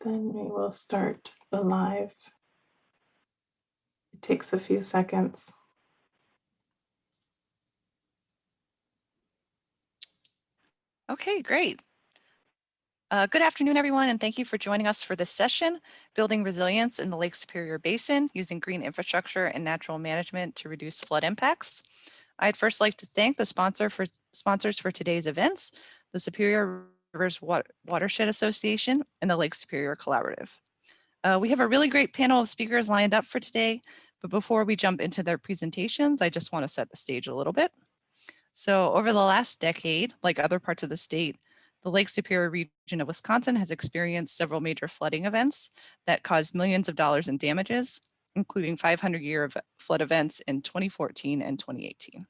Then we will start the live. It takes a few seconds. Okay, great. Good afternoon, everyone, and thank you for joining us for this session, Building Resilience in the Lake Superior Basin Using Green Infrastructure and Natural Management to Reduce Flood Impacts. I'd first like to thank the sponsors for today's events, the Superior Rivers Watershed Association and the Lake Superior Collaborative. We have a really great panel of speakers lined up for today, but before we jump into their presentations, I just want to set the stage a little bit. So over the last decade, like other parts of the state, the Lake Superior region of Wisconsin has experienced several major flooding events that caused millions of dollars in damages, including 500-year flood events in 2014 and 2018.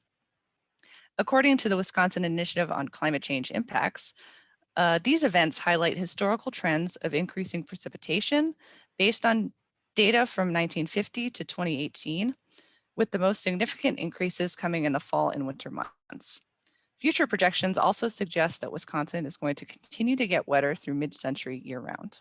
According to the Wisconsin Initiative on Climate Change Impacts, these events highlight historical trends of increasing precipitation based on data from 1950 to 2018, with the most significant increases coming in the fall and winter months. Future projections also suggest that Wisconsin is going to continue to get wetter through mid-century year-round.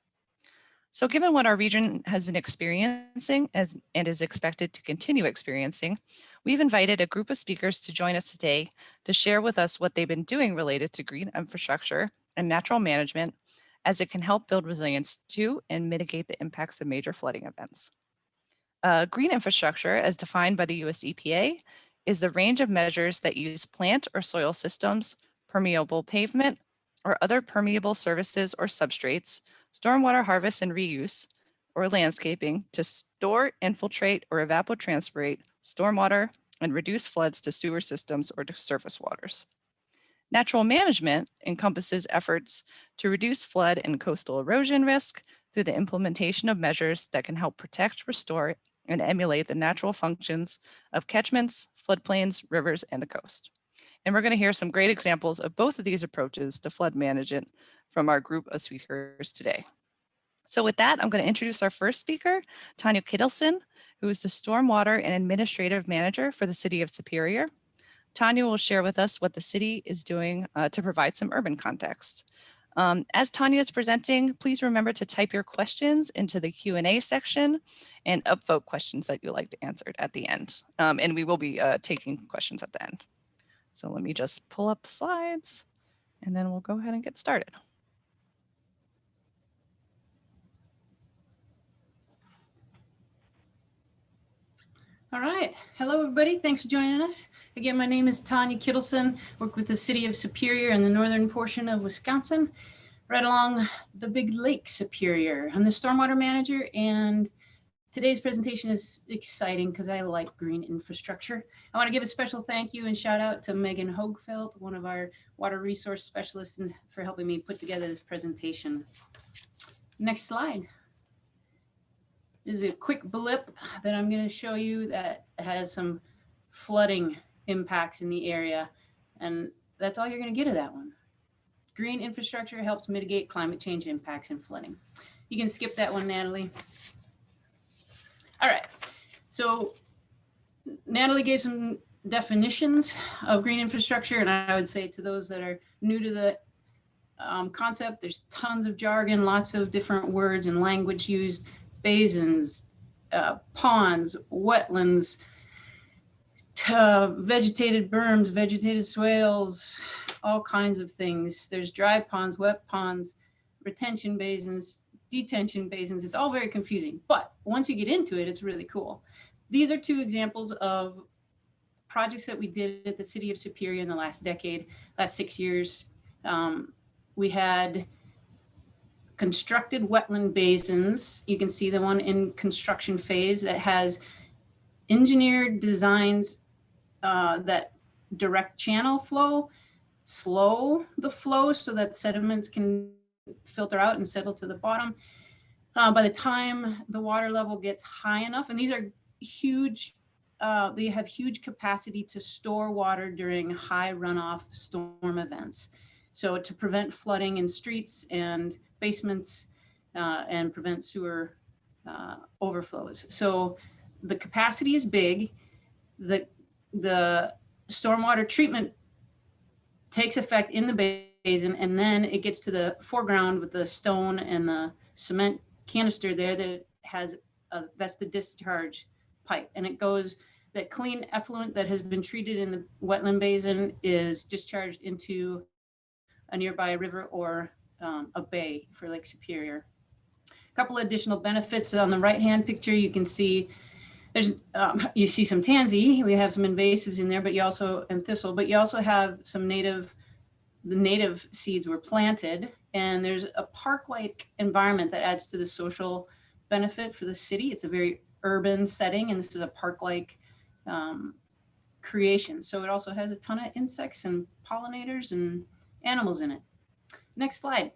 So given what our region has been experiencing and is expected to continue experiencing, we've invited a group of speakers to join us today to share with us what they've been doing related to green infrastructure and natural management as it can help build resilience to and mitigate the impacts of major flooding events. Green infrastructure, as defined by the US EPA, is the range of measures that use plant or soil systems, permeable pavement, or other permeable surfaces or substrates, stormwater harvest and reuse, or landscaping to store, infiltrate, or evapotranspirate stormwater and reduce floods to sewer systems or to surface waters. Natural management encompasses efforts to reduce flood and coastal erosion risk through the implementation of measures that can help protect, restore, and emulate the natural functions of catchments, floodplains, rivers, and the coast. And we're going to hear some great examples of both of these approaches to flood management from our group of speakers today. So with that, I'm going to introduce our first speaker, Tanya Kittelson, who is the Stormwater and Administrative Manager for the City of Superior. Tanya will share with us what the city is doing to provide some urban context. As Tanya is presenting, please remember to type your questions into the Q&A section and upvote questions that you'd like to answer at the end. And we will be taking questions at the end. So let me just pull up slides and then we'll go ahead and get started. All right. Hello, everybody. Thanks for joining us. Again, my name is Tanya Kittelson. Work with the City of Superior in the northern portion of Wisconsin, right along the big Lake Superior. I'm the Stormwater Manager, and today's presentation is exciting because I like green infrastructure. I want to give a special thank you and shout out to Megan Hoegfeld, one of our water resource specialists, for helping me put together this presentation. Next slide. This is a quick blip that I'm going to show you that has some flooding impacts in the area. And that's all you're going to get of that one. Green infrastructure helps mitigate climate change impacts and flooding. You can skip that one, Natalie. All right. So Natalie gave some definitions of green infrastructure. And I would say to those that are new to the concept, there's tons of jargon, lots of different words and language used. Basins, ponds, wetlands, vegetated berms, vegetated swales, all kinds of things. There's dry ponds, wet ponds, retention basins, detention basins. It's all very confusing, but once you get into it, it's really cool. These are two examples of projects that we did at the City of Superior in the last decade, last 6 years. We had constructed wetland basins. You can see the one in construction phase that has engineered designs that direct channel flow, slow the flow so that sediments can filter out and settle to the bottom. By the time the water level gets high enough, and these are huge, they have huge capacity to store water during high runoff storm events. So to prevent flooding in streets and basements and prevent sewer overflows. So the capacity is big. The stormwater treatment takes effect in the basin, and then it gets to the foreground with the stone and the cement canister there that has that's the discharge pipe, and it goes, that clean effluent that has been treated in the wetland basin is discharged into a nearby river or a bay for Lake Superior. A couple of additional benefits. On the right-hand picture, you can see there's you see some tansy. We have some invasives in there, but you also, and thistle, but you also have some the native seeds were planted, and there's a park-like environment that adds to the social benefit for the city. It's a very urban setting, and this is a park-like creation. So it also has a ton of insects and pollinators and animals in it. Next slide.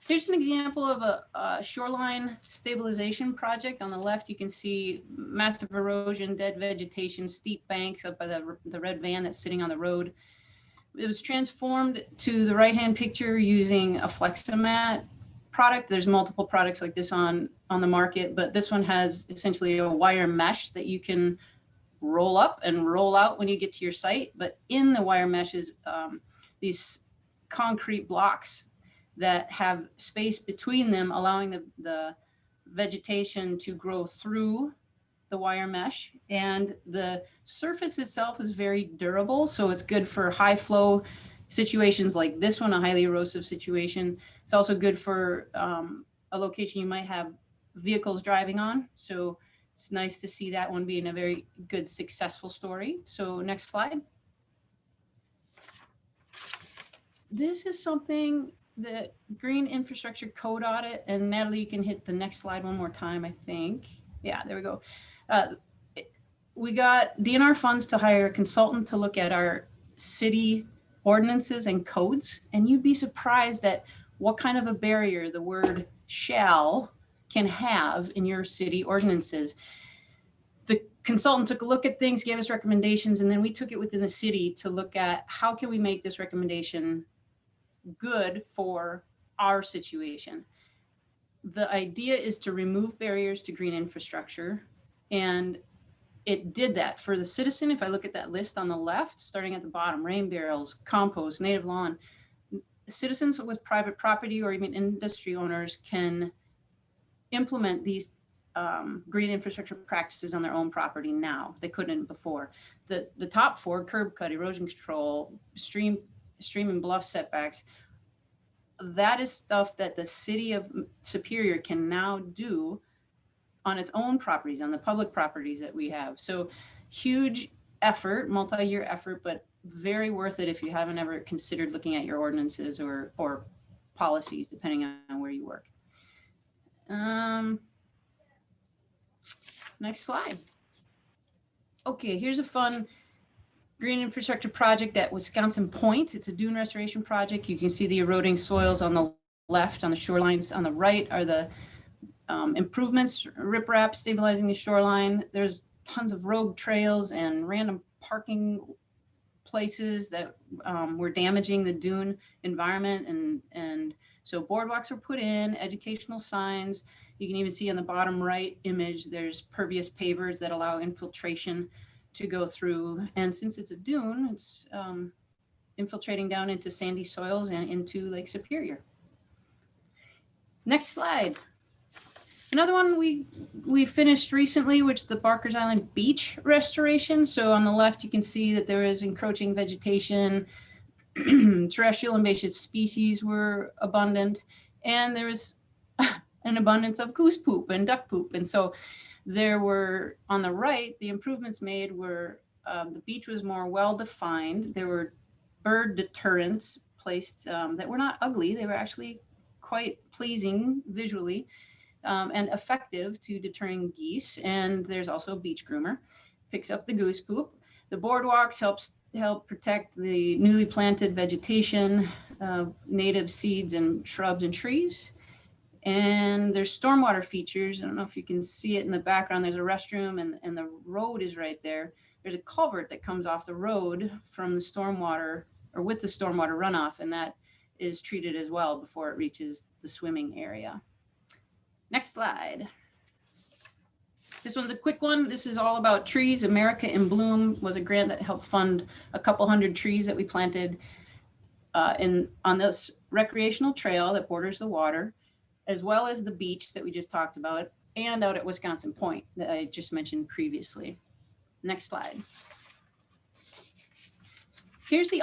Here's an example of a shoreline stabilization project. On the left, you can see massive erosion, dead vegetation, steep banks up by the red van that's sitting on the road. It was transformed to the right-hand picture using a Fleximat product. There's multiple products like this on the market, but this one has essentially a wire mesh that you can roll up and roll out when you get to your site. But in the wire mesh is these concrete blocks that have space between them, allowing the vegetation to grow through the wire mesh. And the surface itself is very durable, so it's good for high flow situations like this one, a highly erosive situation. It's also good for a location you might have vehicles driving on. So it's nice to see that one being a very good, successful story. So next slide. This is something the Green Infrastructure Code Audit, and Natalie, you can hit the next slide one more time, I think. Yeah, there we go. We got DNR funds to hire a consultant to look at our city ordinances and codes, and you'd be surprised at what kind of a barrier the word shall can have in your city ordinances. The consultant took a look at things, gave us recommendations, and then we took it within the city to look at how can we make this recommendation good for our situation. The idea is to remove barriers to green infrastructure, and it did that for the citizen. If I look at that list on the left, starting at the bottom, rain barrels, compost, native lawn, citizens with private property or even industry owners can implement these green infrastructure practices on their own property now. They couldn't before. The top four, curb cut, erosion control, stream and bluff setbacks, that is stuff that the city of Superior can now do on its own properties, on the public properties that we have. So huge effort, multi-year effort, but very worth it if you haven't ever considered looking at your ordinances or policies, depending on where you work. Next slide. Okay, here's a fun green infrastructure project at Wisconsin Point. It's a dune restoration project. You can see the eroding soils on the left, on the shorelines. On the right are the improvements, riprap, stabilizing the shoreline. There's tons of rogue trails and random parking places that were damaging the dune environment. And so boardwalks were put in, educational signs. You can even see on the bottom right image, there's pervious pavers that allow infiltration to go through. And since it's a dune, it's infiltrating down into sandy soils and into Lake Superior. Next slide. Another one we finished recently, which is the Barker's Island beach restoration. So on the left, you can see that there is encroaching vegetation, terrestrial invasive species were abundant, and there was an abundance of goose poop and duck poop. And so there were, on the right, the improvements made were the beach was more well-defined. There were bird deterrents placed that were not ugly. They were actually quite pleasing visually and effective to deterring geese. And there's also a beach groomer, picks up the goose poop. The boardwalks help protect the newly planted vegetation, native seeds and shrubs and trees. And there's stormwater features. I don't know if you can see it in the background. There's a restroom and the road is right there. There's a culvert that comes off the road from the stormwater or with the stormwater runoff, and that is treated as well before it reaches the swimming area. Next slide. This one's a quick one. This is all about trees. America in Bloom was a grant that helped fund a couple hundred trees that we planted on this recreational trail that borders the water, as well as the beach that we just talked about, and out at Wisconsin Point that I just mentioned previously. Next slide. Here's the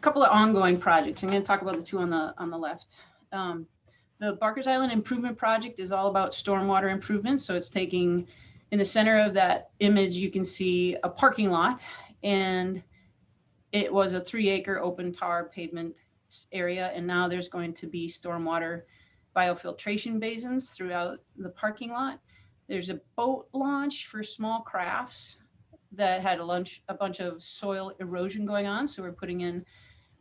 couple of ongoing projects. I'm going to talk about the two on the left. The Barker's Island Improvement Project is all about stormwater improvements. So it's taking, in the center of that image, you can see a parking lot, and it was a 3-acre open tar pavement area. And now there's going to be stormwater biofiltration basins throughout the parking lot. There's a boat launch for small crafts that had a bunch of soil erosion going on. So we're putting in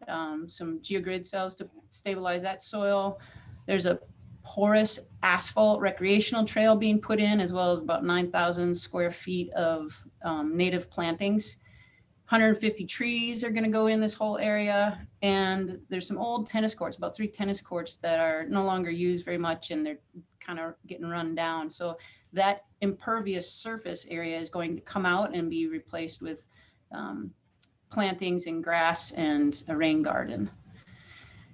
some geogrid cells to stabilize that soil. There's a porous asphalt recreational trail being put in, as well as about 9,000 square feet of native plantings. 150 trees are going to go in this whole area. And there's some old tennis courts, about 3 tennis courts that are no longer used very much, and they're kind of getting run down. So that impervious surface area is going to come out and be replaced with plantings and grass and a rain garden.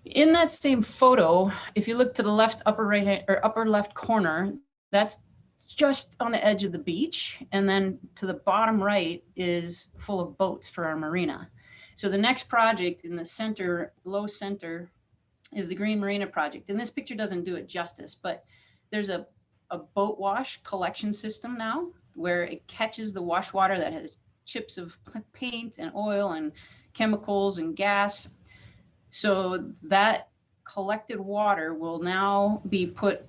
In that same photo, if you look to the left upper right or upper left corner, that's just on the edge of the beach. And then to the bottom right is full of boats for our marina. So the next project in the center, low center, is the Green Marina project. And this picture doesn't do it justice, but there's a boat wash collection system now where it catches the wash water that has chips of paint and oil and chemicals and gas. So that collected water will now be put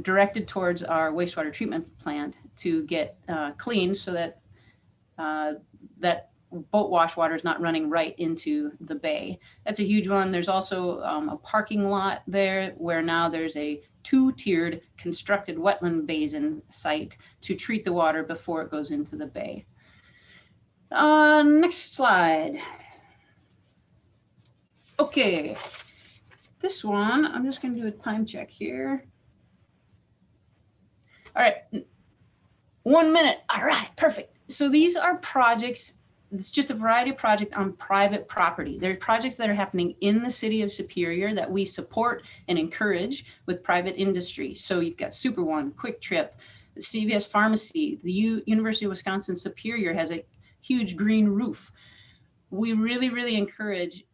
directed towards our wastewater treatment plant to get cleaned, so that that boat wash water is not running right into the bay. That's a huge one. There's also a parking lot there where now there's a 2-tiered constructed wetland basin site to treat the water before it goes into the bay. Next slide. Okay, this one, I'm just going to do a time check here. All right, 1 minute. All right, perfect. So these are projects. It's just a variety of projects on private property. They're projects that are happening in the city of Superior that we support and encourage with private industry. So you've got Super One, Quick Trip, the CVS Pharmacy, the University of Wisconsin Superior has a huge green roof. We really, really encourage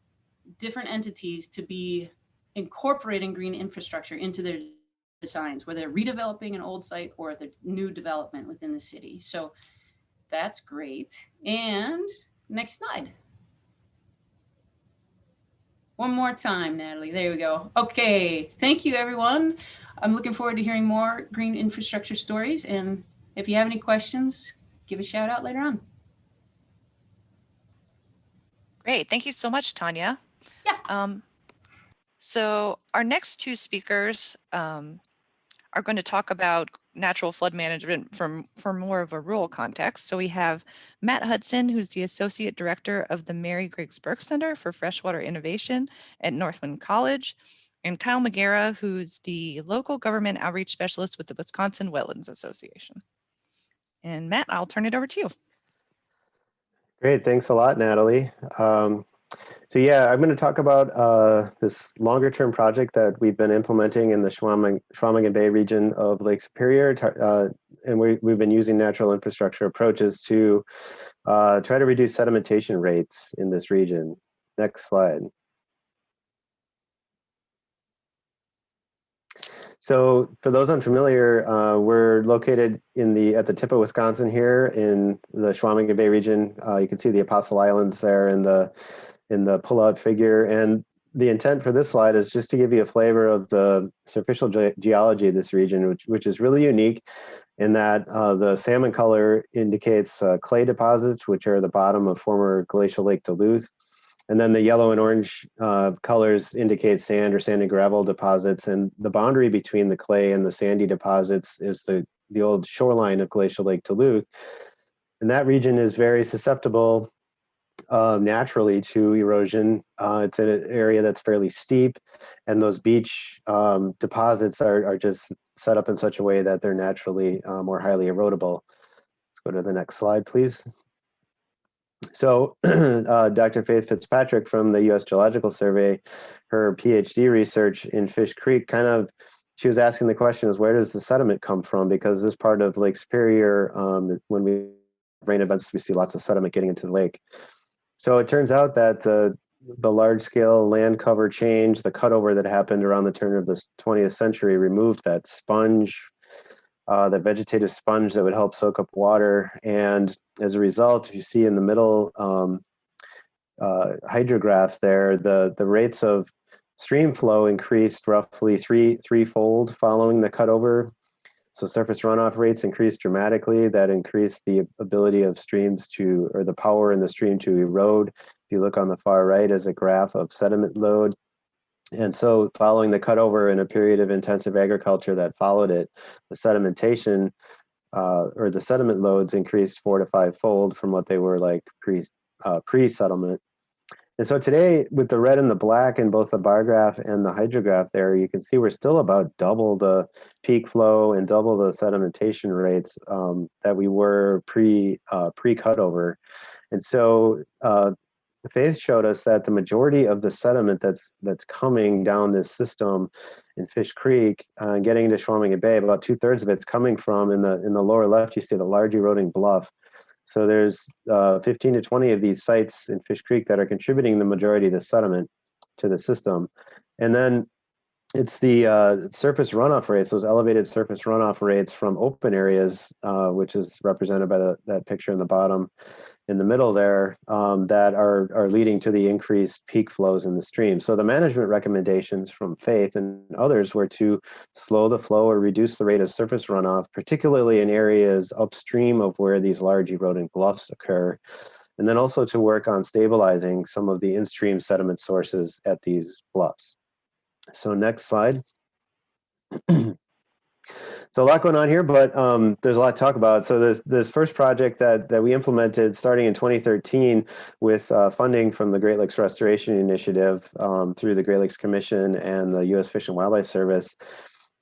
different entities to be incorporating green infrastructure into their designs, whether they're redeveloping an old site or the new development within the city. So that's great. And next slide. One more time, Natalie. There we go. Okay. Thank you, everyone. I'm looking forward to hearing more green infrastructure stories. And if you have any questions, give a shout out later on. Great. Thank you so much, Tanya. Yeah. So our next 2 speakers are going to talk about natural flood management from more of a rural context. So we have Matt Hudson, who's the Associate Director of the Mary Griggs Burke Center for Freshwater Innovation at Northland College, and Kyle McGarrah, who's the Local Government Outreach Specialist with the Wisconsin Wetlands Association. And Matt, I'll turn it over to you. Great, thanks a lot, Natalie. So yeah, I'm going to talk about this longer term project that we've been implementing in the Schwamigan Bay region of Lake Superior. And we've been using natural infrastructure approaches to try to reduce sedimentation rates in this region. Next slide. So for those unfamiliar, we're located at the tip of Wisconsin here in the Schwamigan Bay region. You can see the Apostle Islands there in the pullout figure. And the intent for this slide is just to give you a flavor of the superficial geology of this region, which is really unique in that the salmon color indicates clay deposits, which are the bottom of former glacial Lake Duluth. And then the yellow and orange colors indicate sand or sand and gravel deposits. And the boundary between the clay and the sandy deposits is the old shoreline of glacial Lake Duluth. And that region is very susceptible naturally to erosion. It's an area that's fairly steep, and those beach deposits are just set up in such a way that they're naturally more highly erodible. Let's go to the next slide, please. So Dr. Faith Fitzpatrick from the U.S. Geological Survey, her PhD research in Fish Creek she was asking the question is, where does the sediment come from? Because this part of Lake Superior, when we rain events, we see lots of sediment getting into the lake. So it turns out that the large scale land cover change, the cutover that happened around the turn of the 20th century removed that sponge, the vegetative sponge that would help soak up water. And as a result, if you see in the middle hydrograph there, the rates of stream flow increased roughly threefold following the cutover. So surface runoff rates increased dramatically. That increased the ability of streams or the power in the stream to erode. If you look on the far right as a graph of sediment load. And so following the cutover in a period of intensive agriculture that followed it, the sedimentation or the sediment loads increased 4 to 5 fold from what they were like pre-settlement. And so today, with the red and the black in both the bar graph and the hydrograph there, you can see we're still about double the peak flow and double the sedimentation rates that we were pre-cutover. And so Faith showed us that the majority of the sediment that's coming down this system in Fish Creek, getting into Schwamminga Bay, about 2/3 of it's coming from in the lower left. You see the large eroding bluff. So there's 15 to 20 of these sites in Fish Creek that are contributing the majority of the sediment to the system. And then it's the surface runoff rates, those elevated surface runoff rates from open areas, which is represented by that picture in the bottom in the middle there, that are leading to the increased peak flows in the stream. So the management recommendations from Faith and others were to slow the flow or reduce the rate of surface runoff, particularly in areas upstream of where these large eroding bluffs occur. And then also to work on stabilizing some of the in-stream sediment sources at these bluffs. So next slide. So a lot going on here, but there's a lot to talk about. So this first project that we implemented starting in 2013 with funding from the Great Lakes Restoration Initiative through the Great Lakes Commission and the U.S. Fish and Wildlife Service.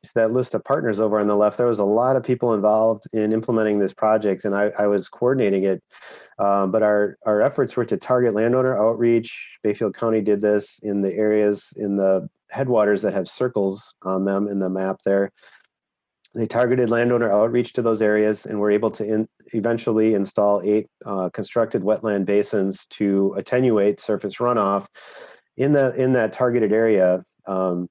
So that list of partners over on the left, there was a lot of people involved in implementing this project, and I was coordinating it. But our efforts were to target landowner outreach. Bayfield County did this in the areas in the headwaters that have circles on them in the map there. They targeted landowner outreach to those areas and were able to eventually install 8 constructed wetland basins to attenuate surface runoff in that targeted area. And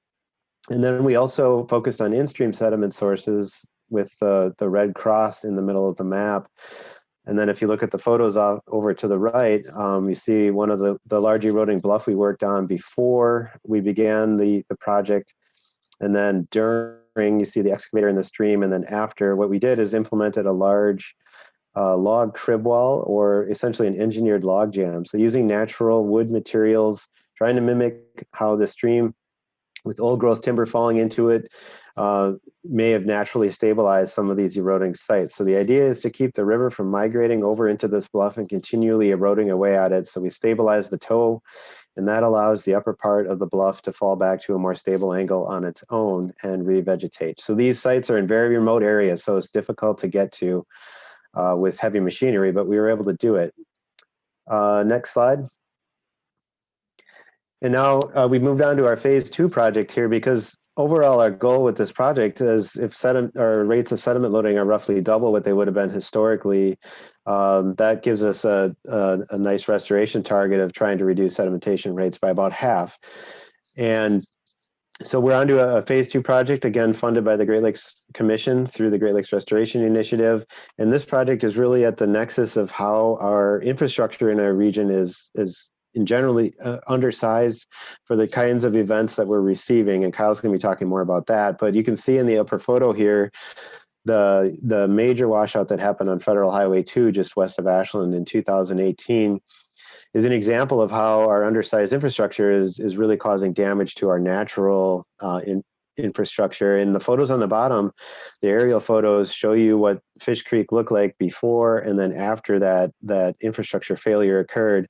then we also focused on in-stream sediment sources with the red cross in the middle of the map. And then if you look at the photos over to the right, you see one of the large eroding bluff we worked on before we began the project. And then during, you see the excavator in the stream. And then after, what we did is implemented a large log crib wall, or essentially an engineered log jam. So using natural wood materials, trying to mimic how the stream with old growth timber falling into it may have naturally stabilized some of these eroding sites. So the idea is to keep the river from migrating over into this bluff and continually eroding away at it. So we stabilize the toe, and that allows the upper part of the bluff to fall back to a more stable angle on its own and revegetate. So these sites are in very remote areas, so it's difficult to get to with heavy machinery, but we were able to do it. Next slide. And now we've moved on to our phase 2 project here, because overall our goal with this project is if rates of sediment loading are roughly double what they would have been historically, that gives us a nice restoration target of trying to reduce sedimentation rates by about half. And so we're on to a phase 2 project, again, funded by the Great Lakes Commission through the Great Lakes Restoration Initiative. And this project is really at the nexus of how our infrastructure in our region is generally undersized for the kinds of events that we're receiving. And Kyle's going to be talking more about that. But you can see in the upper photo here, the major washout that happened on Federal Highway 2 just west of Ashland in 2018 is an example of how our undersized infrastructure is really causing damage to our natural infrastructure. And the photos on the bottom, the aerial photos, show you what Fish Creek looked like before and then after that infrastructure failure occurred.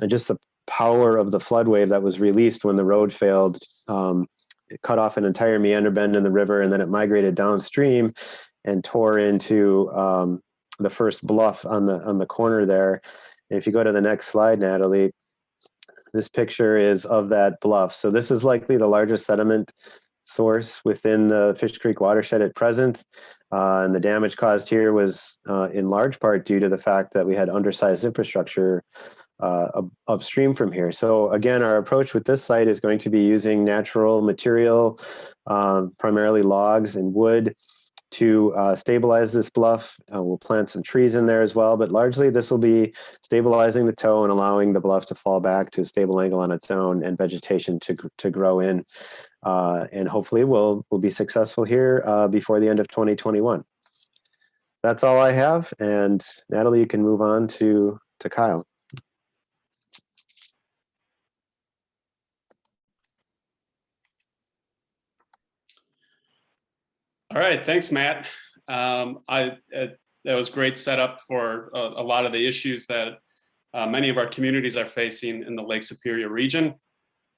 And just the power of the flood wave that was released when the road failed, it cut off an entire meander bend in the river, and then it migrated downstream and tore into the first bluff on the corner there. if you go to the next slide, Natalie, this picture is of that bluff. So this is likely the largest sediment source within the Fish Creek watershed at present. And the damage caused here was in large part due to the fact that we had undersized infrastructure upstream from here. So again, our approach with this site is going to be using natural material, primarily logs and wood, to stabilize this bluff. We'll plant some trees in there as well, but largely this will be stabilizing the toe and allowing the bluff to fall back to a stable angle on its own and vegetation to grow in. And hopefully we'll be successful here before the end of 2021. That's all I have. And Natalie, you can move on to Kyle. All right, thanks, Matt. That was great setup for a lot of the issues that many of our communities are facing in the Lake Superior region.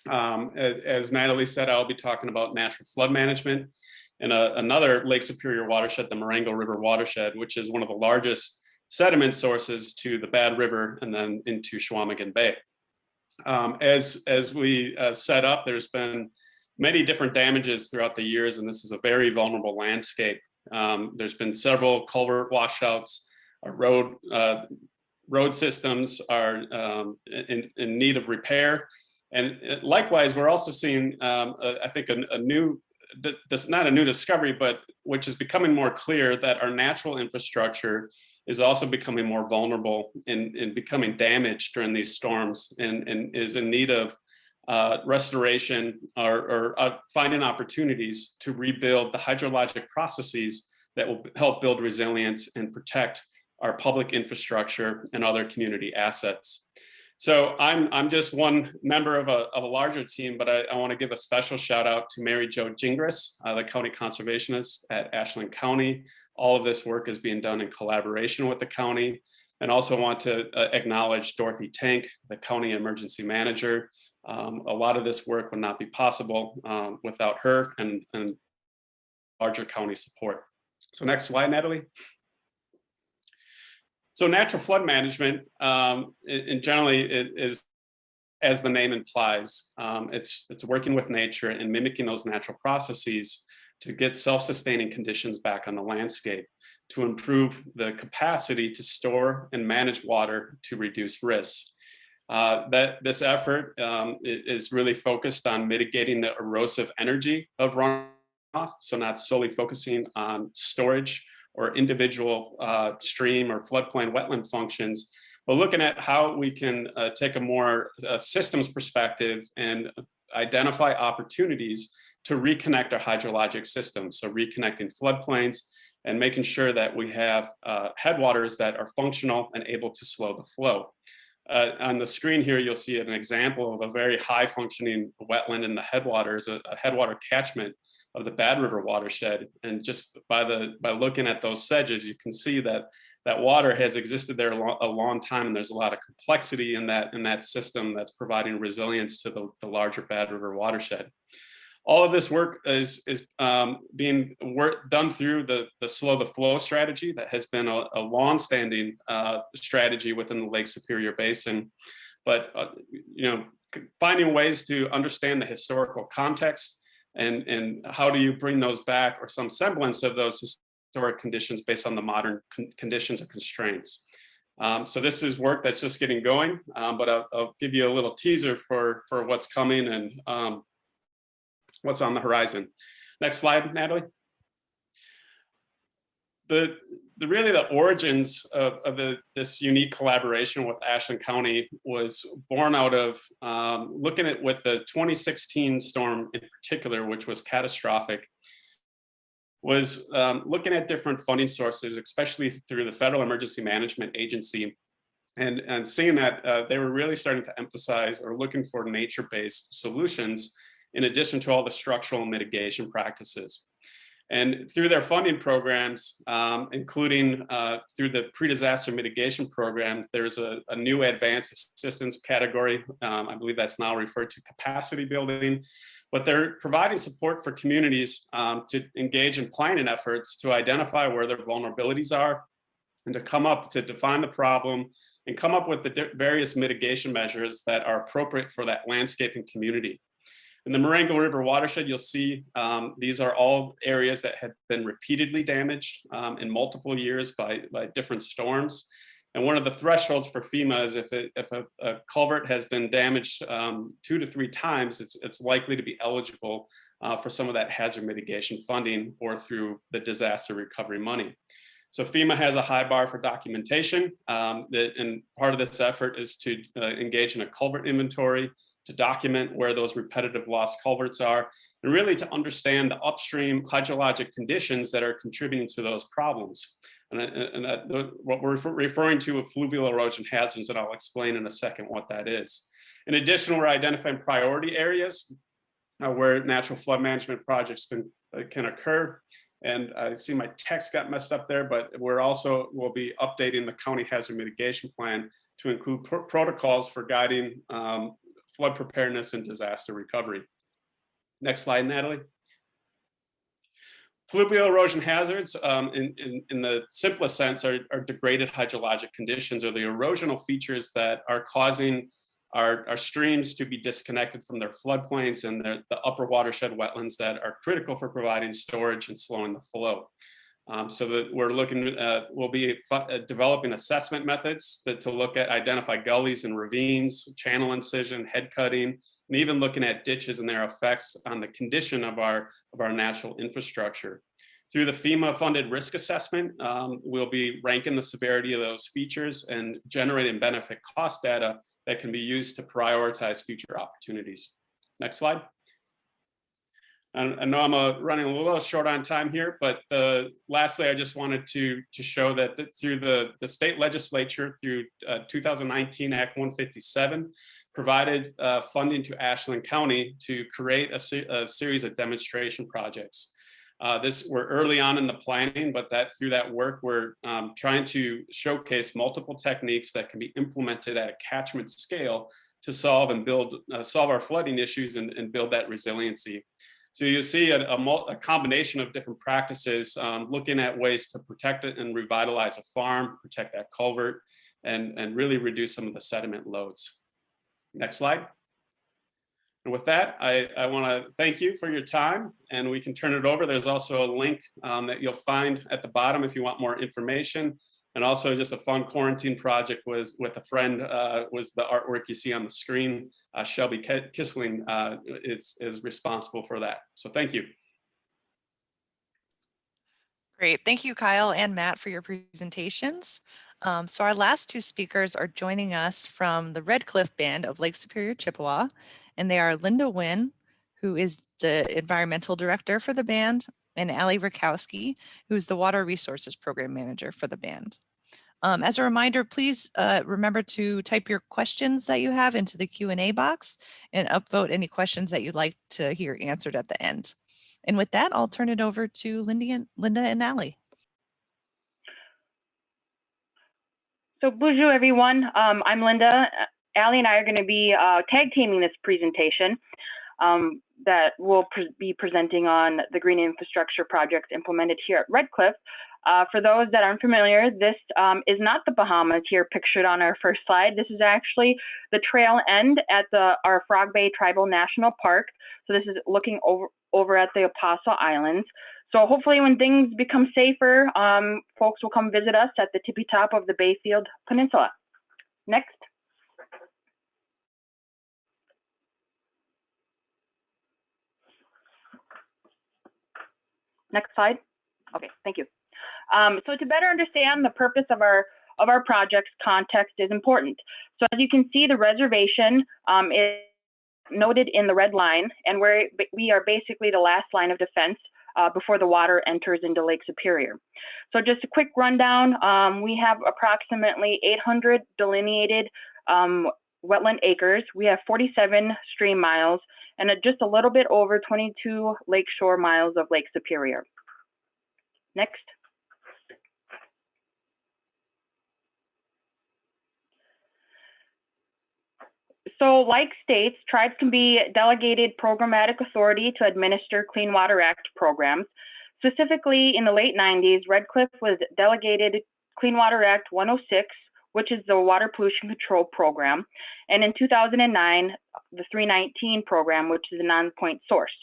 As Natalie said, I'll be talking about natural flood management and another Lake Superior watershed, the Marengo River watershed, which is one of the largest sediment sources to the Bad River and then into Chequamegon Bay. As we set up, there's been many different damages throughout the years, and this is a very vulnerable landscape. There's been several culvert washouts. Our road systems are in need of repair. And likewise, we're also seeing, I think, a new, not a new discovery, but which is becoming more clear that our natural infrastructure is also becoming more vulnerable and becoming damaged during these storms and is in need of restoration or finding opportunities to rebuild the hydrologic processes that will help build resilience and protect our public infrastructure and other community assets. So I'm just one member of a larger team, but I want to give a special shout out to Mary Jo Gingras, the county conservationist at Ashland County. All of this work is being done in collaboration with the county. And also want to acknowledge Dorothy Tank, the county emergency manager. A lot of this work would not be possible without her and larger county support. So next slide, Natalie. So natural flood management, in generally, it is, as the name implies, it's working with nature and mimicking those natural processes to get self-sustaining conditions back on the landscape, to improve the capacity to store and manage water to reduce risks. This effort is really focused on mitigating the erosive energy of runoff, so not solely focusing on storage or individual stream or floodplain wetland functions, but looking at how we can take a more systems perspective and identify opportunities to reconnect our hydrologic system. So reconnecting floodplains and making sure that we have headwaters that are functional and able to slow the flow. On the screen here, you'll see an example of a very high functioning wetland in the headwaters, a headwater catchment of the Bad River watershed. And just by looking at those sedges, you can see that that water has existed there a long time, and there's a lot of complexity in that system that's providing resilience to the larger Bad River watershed. All of this work is being done through the slow the flow strategy that has been a long-standing strategy within the Lake Superior Basin. But finding ways to understand the historical context and how do you bring those back, or some semblance of those historic conditions based on the modern conditions or constraints. So this is work that's just getting going, but I'll give you a little teaser for what's coming and what's on the horizon. Next slide, Natalie. Really the origins of this unique collaboration with Ashland County was born out of looking at with the 2016 storm in particular, which was catastrophic, was looking at different funding sources, especially through the Federal Emergency Management Agency, and seeing that they were really starting to emphasize or looking for nature-based solutions in addition to all the structural mitigation practices. And through their funding programs, including through the pre-disaster mitigation program, there's a new advanced assistance category. I believe that's now referred to capacity building, but they're providing support for communities to engage in planning efforts to identify where their vulnerabilities are and to come up to define the problem, and come up with the various mitigation measures that are appropriate for that landscape and community. In the Marengo River watershed, you'll see these are all areas that have been repeatedly damaged in multiple years by different storms. And one of the thresholds for FEMA is if a culvert has been damaged 2 to 3 times, it's likely to be eligible for some of that hazard mitigation funding or through the disaster recovery money. So FEMA has a high bar for documentation, and part of this effort is to engage in a culvert inventory, to document where those repetitive lost culverts are, and really to understand the upstream hydrologic conditions that are contributing to those problems. What we're referring to with fluvial erosion hazards, and I'll explain in a second what that is. In addition, we're identifying priority areas where natural flood management projects can occur. And I see my text got messed up there, but we'll be updating the county hazard mitigation plan to include protocols for guiding flood preparedness and disaster recovery. Next slide, Natalie. Fluvial erosion hazards, in the simplest sense, are degraded hydrologic conditions, or the erosional features that are causing our streams to be disconnected from their floodplains and the upper watershed wetlands that are critical for providing storage and slowing the flow. So that we'll be developing assessment methods to identify gullies and ravines, channel incision, head cutting, and even looking at ditches and their effects on the condition of our natural infrastructure. Through the FEMA funded risk assessment, we'll be ranking the severity of those features and generating benefit cost data that can be used to prioritize future opportunities. Next slide. I know I'm running a little short on time here, but lastly, I just wanted to show that through the state legislature, through 2019 Act 157, provided funding to Ashland County to create a series of demonstration projects. We're early on in the planning, but through that work, we're trying to showcase multiple techniques that can be implemented at a catchment scale to solve our flooding issues and build that resiliency. So you see a combination of different practices, looking at ways to protect it and revitalize a farm, protect that culvert, and really reduce some of the sediment loads. Next slide. And with that, I want to thank you for your time, and we can turn it over. There's also a link that you'll find at the bottom if you want more information. And also just a fun quarantine project was with a friend, was the artwork you see on the screen. Shelby Kissling is responsible for that. So thank you. Great. Thank you, Kyle and Matt, for your presentations. So our last 2 speakers are joining us from the Red Cliff Band of Lake Superior, Chippewa, and they are Linda Wynn, who is the environmental director for the band, and Allie Rakowski, who is the water resources program manager for the band. As a reminder, please remember to type your questions that you have into the Q&A box and upvote any questions that you'd like to hear answered at the end. And with that, I'll turn it over to Linda and Allie. So bonjour, everyone. I'm Linda. Allie and I are going to be tag teaming this presentation that we'll be presenting on the green infrastructure projects implemented here at Red Cliff. For those that aren't familiar, this is not the Bahamas here pictured on our first slide. This is actually the trail end at our Frog Bay Tribal National Park. So this is looking over at the Apostle Islands. So hopefully when things become safer, folks will come visit us at the tippy top of the Bayfield Peninsula. Next. Next slide. Okay, thank you. So to better understand the purpose of our project's, context is important. So as you can see, the reservation is noted in the red line, and we are basically the last line of defense before the water enters into Lake Superior. So just a quick rundown, we have approximately 800 delineated wetland acres. We have 47 stream miles and just a little bit over 22 lakeshore miles of Lake Superior. Next. So like states, tribes can be delegated programmatic authority to administer Clean Water Act programs. Specifically in the late 90s, Red Cliff was delegated Clean Water Act 106, which is the Water Pollution Control Program, and in 2009, the 319 program, which is a non-point source.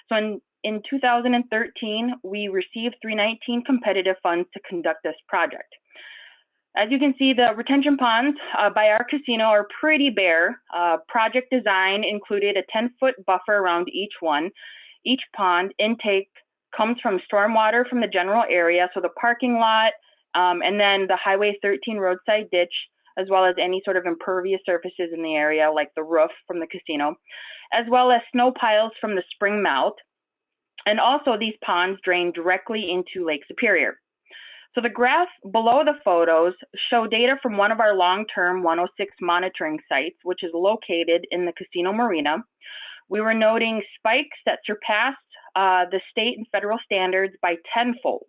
So in 2013, we received 319 competitive funds to conduct this project. As you can see, the retention ponds by our casino are pretty bare. Project design included a 10-foot buffer around each one. Each pond intake comes from stormwater from the general area, so the parking lot, and then the Highway 13 roadside ditch, as well as any sort of impervious surfaces in the area, like the roof from the casino, as well as snow piles from the spring melt. And also these ponds drain directly into Lake Superior. So the graph below the photos show data from one of our long-term 106 monitoring sites, which is located in the casino marina. We were noting spikes that surpassed the state and federal standards by tenfold,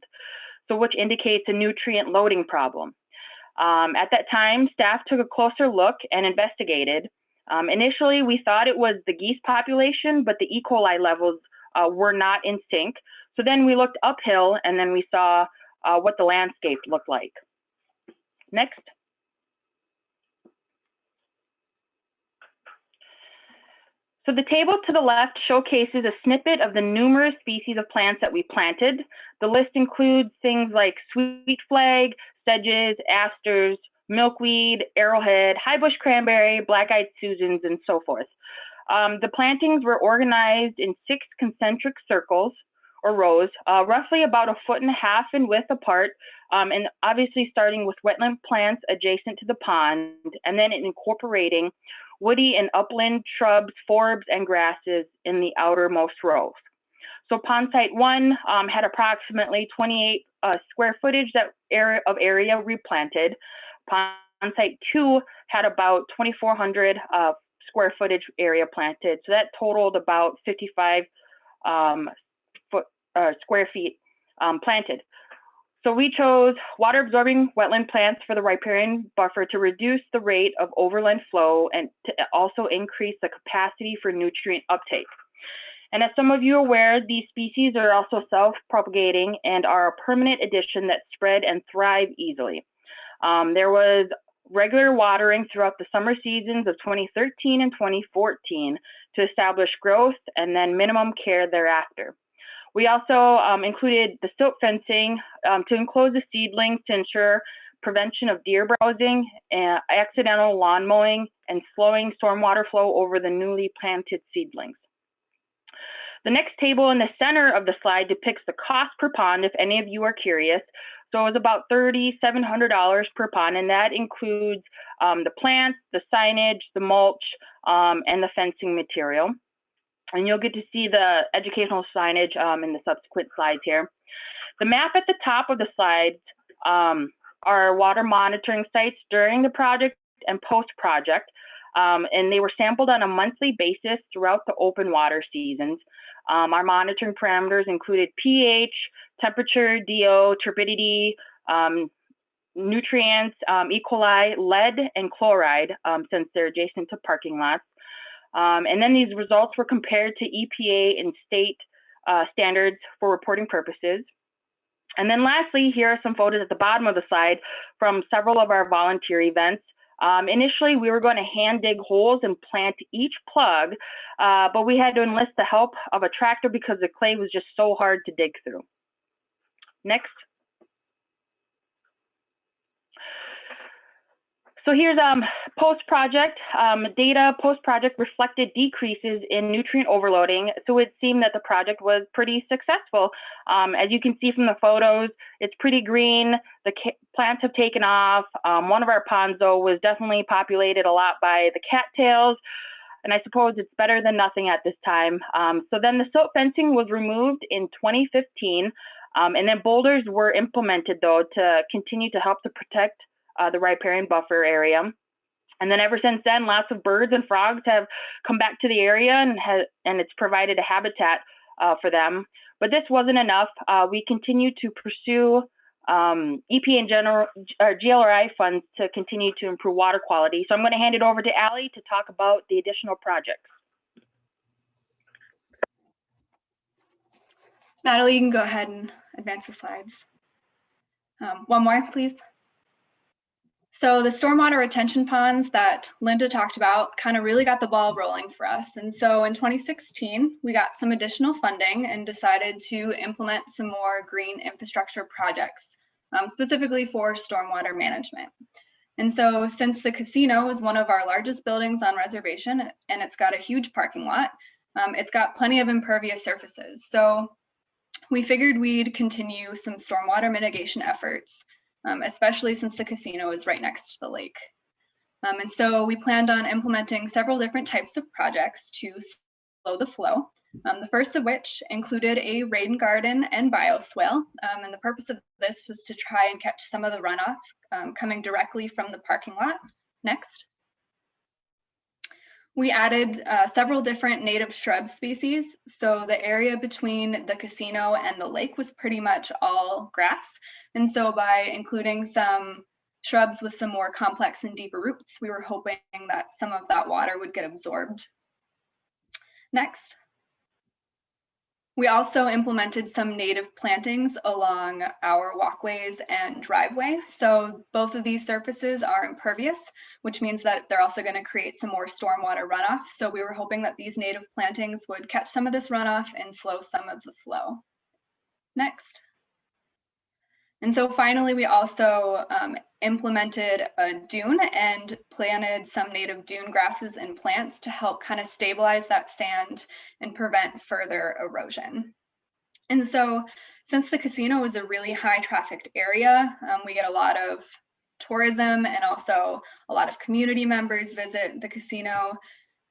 so which indicates a nutrient loading problem. At that time, staff took a closer look and investigated. Initially, we thought it was the geese population, but the E. coli levels were not in sync. So then we looked uphill, and then we saw what the landscape looked like. Next. So the table to the left showcases a snippet of the numerous species of plants that we planted. The list includes things like sweet flag, sedges, asters, milkweed, arrowhead, highbush cranberry, black-eyed Susans, and so forth. The plantings were organized in 6 concentric circles or rows, roughly about 1.5 feet in width apart, and obviously starting with wetland plants adjacent to the pond, and then incorporating woody and upland shrubs, forbs, and grasses in the outermost rows. So pond site 1 had approximately 28 square footage of area replanted. Pond site 2 had about 2,400 square footage area planted. So that totaled about 55 square feet planted. So we chose water absorbing wetland plants for the riparian buffer to reduce the rate of overland flow and to also increase the capacity for nutrient uptake. And as some of you are aware, these species are also self-propagating and are a permanent addition that spread and thrive easily. There was regular watering throughout the summer seasons of 2013 and 2014 to establish growth, and then minimum care thereafter. We also included the silt fencing to enclose the seedlings to ensure prevention of deer browsing, accidental lawn mowing, and slowing stormwater flow over the newly planted seedlings. The next table in the center of the slide depicts the cost per pond, if any of you are curious. So it was about $3,700 per pond, and that includes the plants, the signage, the mulch, and the fencing material. And you'll get to see the educational signage in the subsequent slides here. The map at the top of the slides are water monitoring sites during the project and post-project, and they were sampled on a monthly basis throughout the open water seasons. Our monitoring parameters included pH, temperature, DO, turbidity, nutrients, E. coli, lead, and chloride, since they're adjacent to parking lots. And then these results were compared to EPA and state standards for reporting purposes. And then lastly, here are some photos at the bottom of the slide from several of our volunteer events. Initially, we were going to hand dig holes and plant each plug, but we had to enlist the help of a tractor because the clay was just so hard to dig through. Next. So here's post-project data. Post-project reflected decreases in nutrient overloading, so it seemed that the project was pretty successful. As you can see from the photos, it's pretty green. The plants have taken off. One of our ponds, though, was definitely populated a lot by the cattails, and I suppose it's better than nothing at this time. So then the silt fencing was removed in 2015, and then boulders were implemented, though, to continue to help to protect the riparian buffer area. And then ever since then, lots of birds and frogs have come back to the area, and it's provided a habitat for them. But this wasn't enough. We continue to pursue EPA and GLRI funds to continue to improve water quality. So I'm going to hand it over to Allie to talk about the additional projects. Natalie, you can go ahead and advance the slides. One more, please. So the stormwater retention ponds that Linda talked about kind of really got the ball rolling for us. And so in 2016, we got some additional funding and decided to implement some more green infrastructure projects, specifically for stormwater management. And so since the casino is one of our largest buildings on reservation and it's got a huge parking lot, it's got plenty of impervious surfaces. So we figured we'd continue some stormwater mitigation efforts, especially since the casino is right next to the lake. And so we planned on implementing several different types of projects to slow the flow. The first of which included a rain garden and bioswale. And the purpose of this was to try and catch some of the runoff coming directly from the parking lot. Next. We added several different native shrub species. So the area between the casino and the lake was pretty much all grass. And so by including some shrubs with some more complex and deeper roots, we were hoping that some of that water would get absorbed. Next. We also implemented some native plantings along our walkways and driveway. So both of these surfaces are impervious, which means that they're also going to create some more stormwater runoff. So we were hoping that these native plantings would catch some of this runoff and slow some of the flow. Next. And so finally, we also implemented a dune and planted some native dune grasses and plants to help kind of stabilize that sand and prevent further erosion. And so since the casino is a really high trafficked area, we get a lot of tourism and also a lot of community members visit the casino.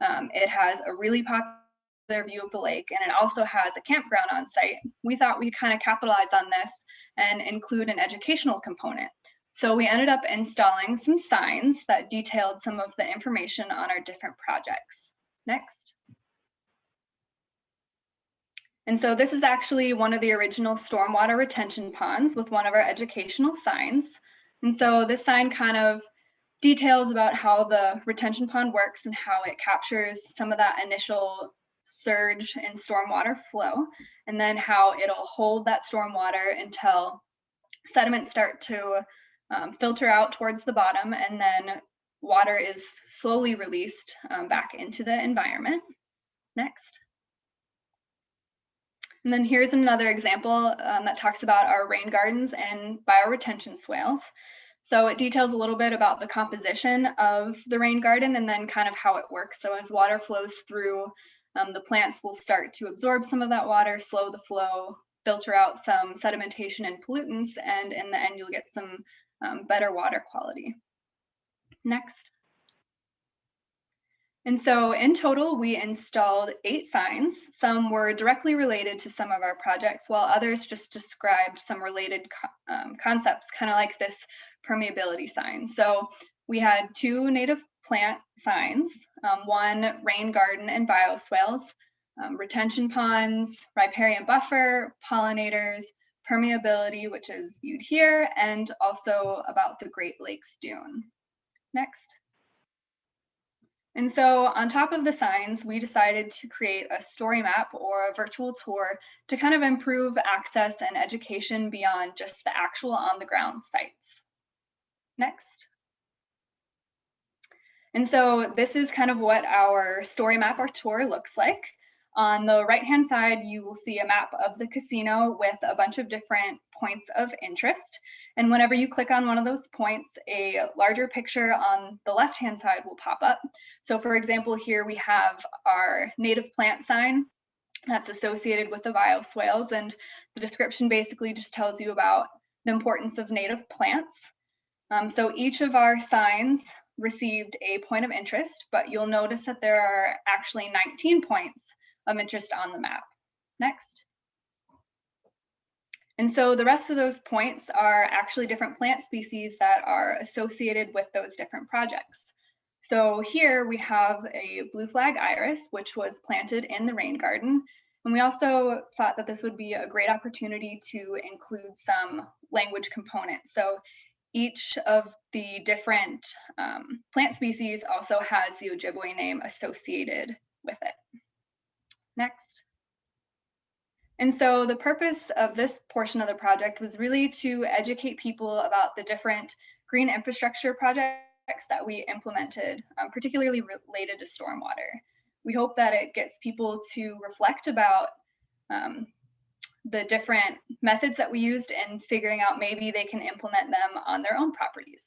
It has a really popular view of the lake, and it also has a campground on site. We thought we'd kind of capitalize on this and include an educational component. So we ended up installing some signs that detailed some of the information on our different projects. Next. And so this is actually one of the original stormwater retention ponds with one of our educational signs. And so this sign kind of details about how the retention pond works and how it captures some of that initial surge in stormwater flow, and then how it'll hold that stormwater until sediments start to filter out towards the bottom, and then water is slowly released back into the environment. Next. And then here's another example that talks about our rain gardens and bioretention swales. So it details a little bit about the composition of the rain garden and then kind of how it works. So as water flows through, the plants will start to absorb some of that water, slow the flow, filter out some sedimentation and pollutants, and in the end, you'll get some better water quality. Next. And so in total, we installed 8 signs. Some were directly related to some of our projects, while others just described some related concepts, kind of like this permeability sign. So we had 2 native plant signs, 1 rain garden and bioswales, retention ponds, riparian buffer, pollinators, permeability, which is viewed here, and also about the Great Lakes Dune. Next. And so on top of the signs, we decided to create a story map or a virtual tour to kind of improve access and education beyond just the actual on-the-ground sites. Next. And so this is kind of what our story map or tour looks like. On the right-hand side, you will see a map of the casino with a bunch of different points of interest. And whenever you click on one of those points, a larger picture on the left-hand side will pop up. So for example, here we have our native plant sign that's associated with the bioswales, and the description basically just tells you about the importance of native plants. So each of our signs received a point of interest, but you'll notice that there are actually 19 points of interest on the map. Next. And so the rest of those points are actually different plant species that are associated with those different projects. So here we have a blue flag iris, which was planted in the rain garden. And we also thought that this would be a great opportunity to include some language components. So each of the different plant species also has the Ojibwe name associated with it. Next. And so the purpose of this portion of the project was really to educate people about the different green infrastructure projects that we implemented, particularly related to stormwater. We hope that it gets people to reflect about the different methods that we used and figuring out maybe they can implement them on their own properties.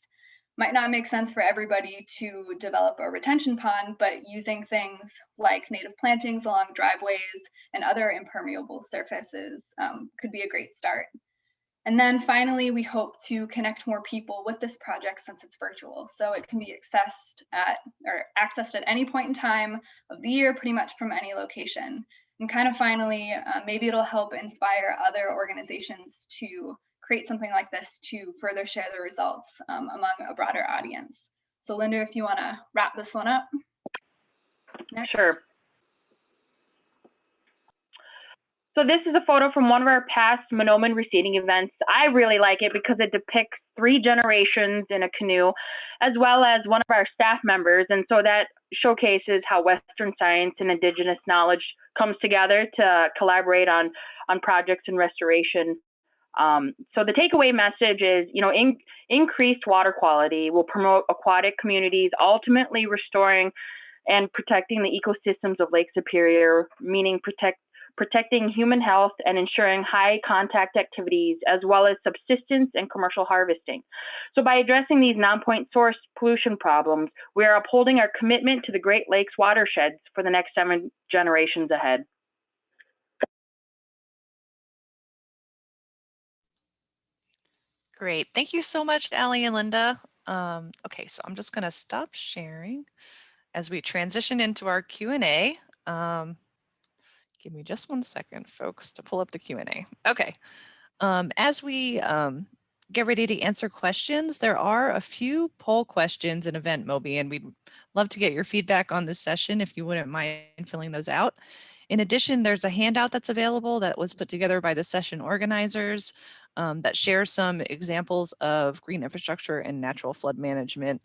Might not make sense for everybody to develop a retention pond, but using things like native plantings along driveways and other impermeable surfaces could be a great start. And then finally, we hope to connect more people with this project since it's virtual. So it can be accessed at any point in time of the year, pretty much from any location. And kind of finally, maybe it'll help inspire other organizations to create something like this to further share the results among a broader audience. So Linda, if you want to wrap this one up. Next. Sure. So this is a photo from one of our past Monoman reseeding events. I really like it because it depicts 3 generations in a canoe, as well as one of our staff members. And so that showcases how Western science and Indigenous knowledge comes together to collaborate on projects and restoration. So the takeaway message is, increased water quality will promote aquatic communities, ultimately restoring and protecting the ecosystems of Lake Superior, meaning protecting human health and ensuring high contact activities, as well as subsistence and commercial harvesting. So by addressing these non-point source pollution problems, we are upholding our commitment to the Great Lakes watersheds for the next 7 generations ahead. Great. Thank you so much, Allie and Linda. Okay, so I'm just going to stop sharing as we transition into our Q&A. Give me just 1 second, folks, to pull up the Q&A. Okay. As we get ready to answer questions, there are a few poll questions in Event Mobi, and we'd love to get your feedback on this session if you wouldn't mind filling those out. In addition, there's a handout that's available that was put together by the session organizers that shares some examples of green infrastructure and natural flood management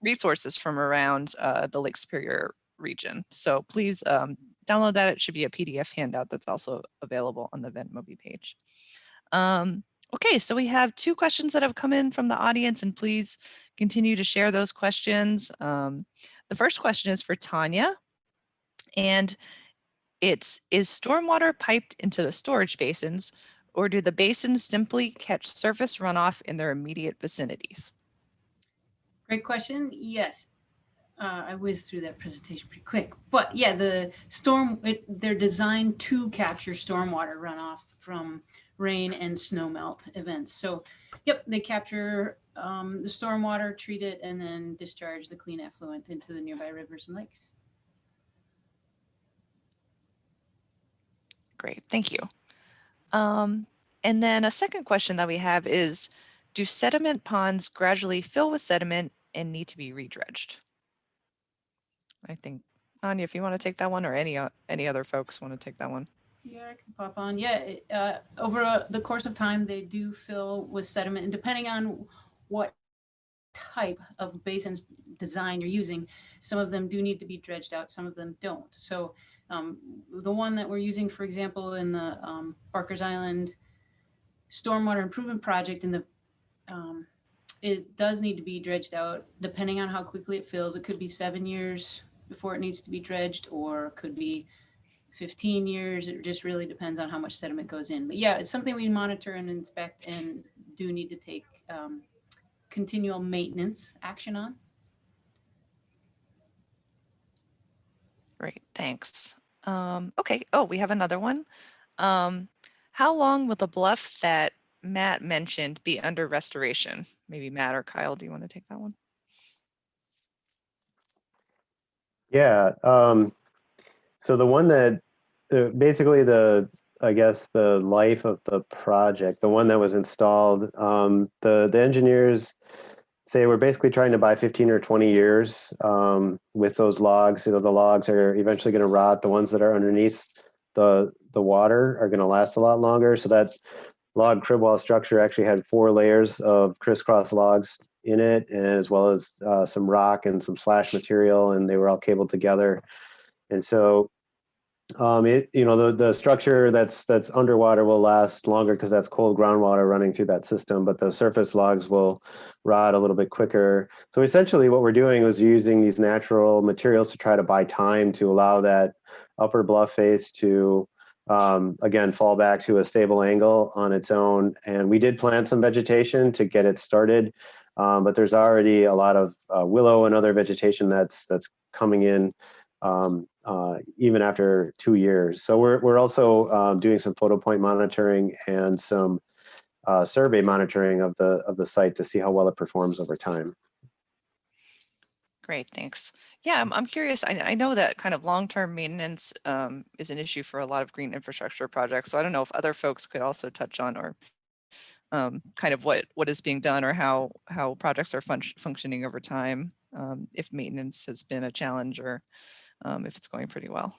resources from around the Lake Superior region. So please download that. It should be a PDF handout that's also available on the Event Mobi page. Okay, so we have 2 questions that have come in from the audience, and please continue to share those questions. The first question is for Tanya, and is stormwater piped into the storage basins, or do the basins simply catch surface runoff in their immediate vicinities? Great question. Yes. I whizzed through that presentation pretty quick, but yeah, they're designed to capture stormwater runoff from rain and snowmelt events. So, yep, they capture the stormwater, treat it, and then discharge the clean effluent into the nearby rivers and lakes. Great, thank you. And then a second question that we have is, do sediment ponds gradually fill with sediment and need to be redredged? I think, Tanya, if you want to take that one, or any other folks want to take that one. Yeah, I can pop on. Yeah, over the course of time, they do fill with sediment, and depending on what type of basin design you're using, some of them do need to be dredged out, some of them don't. So the one that we're using, for example, in the Barker's Island Stormwater Improvement Project, it does need to be dredged out, depending on how quickly it fills. It could be 7 years before it needs to be dredged, or it could be 15 years. It just really depends on how much sediment goes in. But yeah, it's something we monitor and inspect and do need to take continual maintenance action on. Great, thanks. Okay, we have another one. How long will the bluff that Matt mentioned be under restoration? Maybe Matt or Kyle, do you want to take that one? Yeah. So the one that basically I guess the life of the project, the one that was installed, the engineers say we're basically trying to buy 15 or 20 years with those logs. The logs are eventually going to rot. The ones that are underneath the water are going to last a lot longer. So that log crib wall structure actually had 4 layers of crisscross logs in it, and as well as some rock and some slash material, and they were all cabled together. And so The structure that's underwater will last longer because that's cold groundwater running through that system, but the surface logs will rot a little bit quicker. So essentially what we're doing is using these natural materials to try to buy time to allow that upper bluff face to, again, fall back to a stable angle on its own. And we did plant some vegetation to get it started, but there's already a lot of willow and other vegetation that's coming in even after 2 years. So we're also doing some photo point monitoring and some survey monitoring of the site to see how well it performs over time. Great, thanks. Yeah, I'm curious. I know that kind of long-term maintenance is an issue for a lot of green infrastructure projects. So I don't know if other folks could also touch on or kind of what is being done or how projects are functioning over time, if maintenance has been a challenge or if it's going pretty well.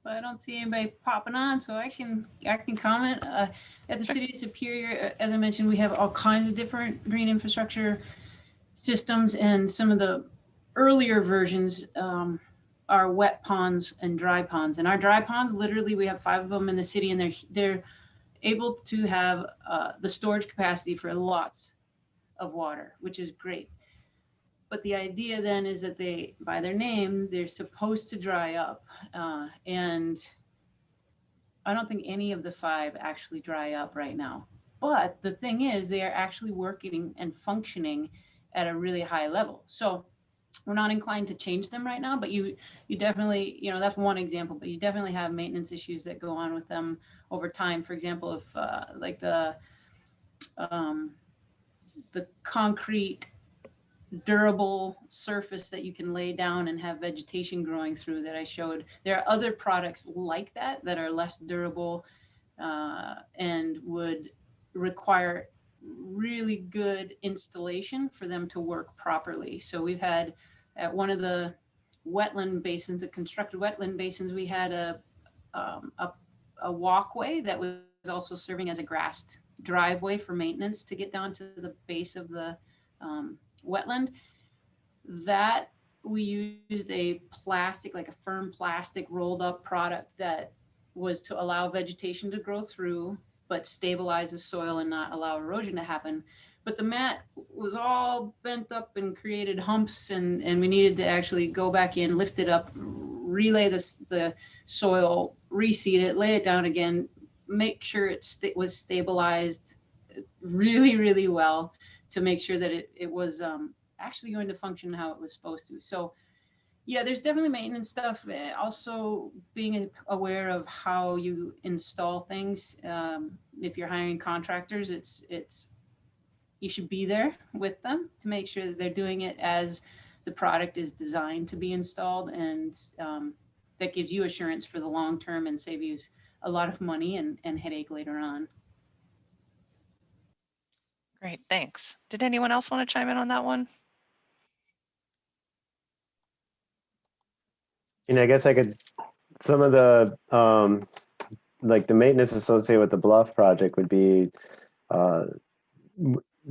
But I don't see anybody popping on, so I can comment. At the Sure. City of Superior, as I mentioned, we have all kinds of different green infrastructure systems, and some of the earlier versions are wet ponds and dry ponds. And our dry ponds, literally, we have 5 of them in the city, and they're able to have the storage capacity for lots of water, which is great. But the idea then is that they, by their name, they're supposed to dry up. And I don't think any of the 5 actually dry up right now. But the thing is, they are actually working and functioning at a really high level. So we're not inclined to change them right now, but you definitely, that's one example, but you definitely have maintenance issues that go on with them over time. For example, if like the concrete durable surface that you can lay down and have vegetation growing through that I showed. There are other products like that that are less durable and would require really good installation for them to work properly. So we've had at one of the wetland basins, the constructed wetland basins, we had a walkway that was also serving as a grassed driveway for maintenance to get down to the base of the wetland. That we used a plastic, like a firm plastic rolled up product that was to allow vegetation to grow through, but stabilize the soil and not allow erosion to happen. But the mat was all bent up and created humps, and we needed to actually go back in, lift it up, relay the soil, reseed it, lay it down again, make sure it was stabilized really, really well to make sure that it was actually going to function how it was supposed to. So yeah, there's definitely maintenance stuff. Also being aware of how you install things. If you're hiring contractors, you should be there with them to make sure that they're doing it as the product is designed to be installed. And that gives you assurance for the long term and save you a lot of money and headache later on. Great, thanks. Did anyone else want to chime in on that one? I guess I could, some of the, like the maintenance associated with the Bluff project would be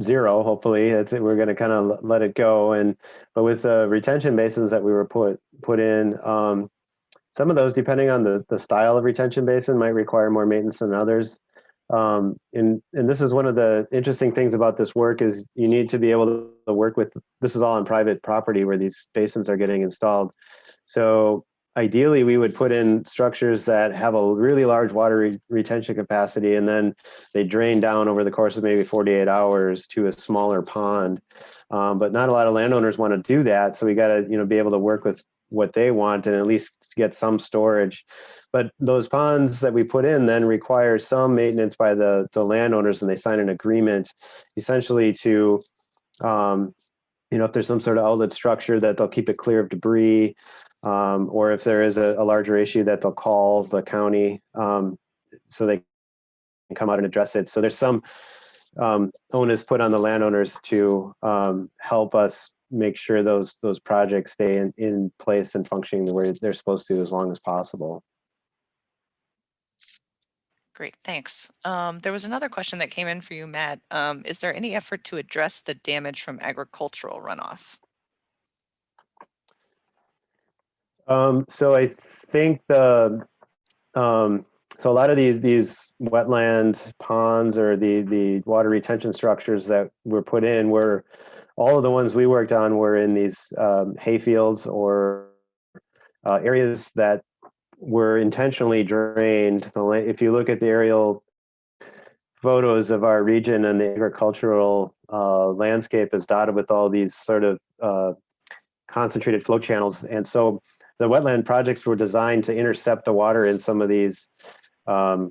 0, hopefully. That's it. We're going to kind of let it go. But with the retention basins that we were put in, some of those, depending on the style of retention basin, might require more maintenance than others. And this is one of the interesting things about this work is you need to be able to work with, this is all on private property where these basins are getting installed. So ideally we would put in structures that have a really large water retention capacity, and then they drain down over the course of maybe 48 hours to a smaller pond. But not a lot of landowners want to do that. So we got to, be able to work with what they want and at least get some storage. But those ponds that we put in then require some maintenance by the landowners, and they sign an agreement essentially to, if there's some sort of outlet structure, that they'll keep it clear of debris, or if there is a larger issue, that they'll call the county so they can come out and address it. So there's some onus put on the landowners to help us make sure those projects stay in place and functioning the way they're supposed to as long as possible. Great, thanks. There was another question that came in for you, Matt. Is there any effort to address the damage from agricultural runoff? So I think so a lot of these wetland ponds or the water retention structures that were put in were, all of the ones we worked on were in these hayfields or areas that were intentionally drained. If you look at the aerial photos of our region, and the agricultural landscape is dotted with all these sort of concentrated flow channels. And so the wetland projects were designed to intercept the water in some of these sort